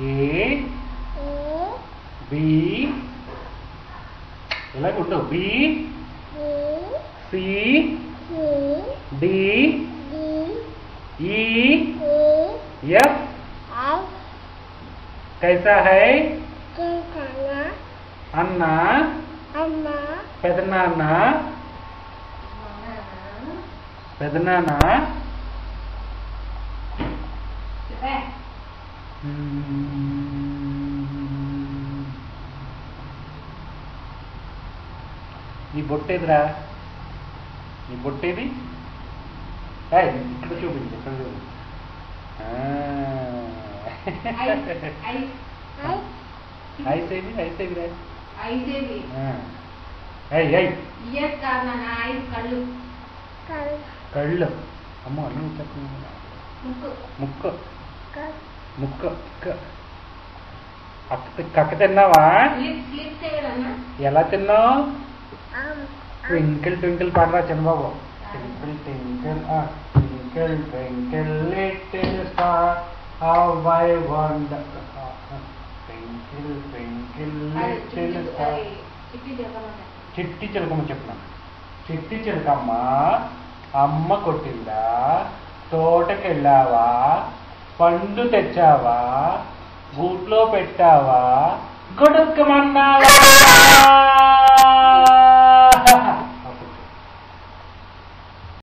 ఏ B ఎలాగుండు B C D E F कैसा है अन्ना పెదనాన్న పెదనాన్న నీ బొట్టేదిరా నీ బొట్టేది ఇక్కడ చూపించు ఇక్కడ చూపించు కళ్ళు అమ్మో అన్ని ముక్క ముక్క కక్క తిన్నావా ఎలా తిన్నావు ట్వింకిల్ ట్వింకిల్ పాడరా చిన్నబాబు twinkle twinkle Twinkle, twinkle, little star, how I wonder. Twinkle, twinkle, little star. చిట్టి చిలకమ్మ చెప్పిన చిట్టి చిలకమ్మ అమ్మ కొట్టిందా తోటకెళ్ళావా పండు తెచ్చావా గూట్లో పెట్టావా కొడుకమన్నావా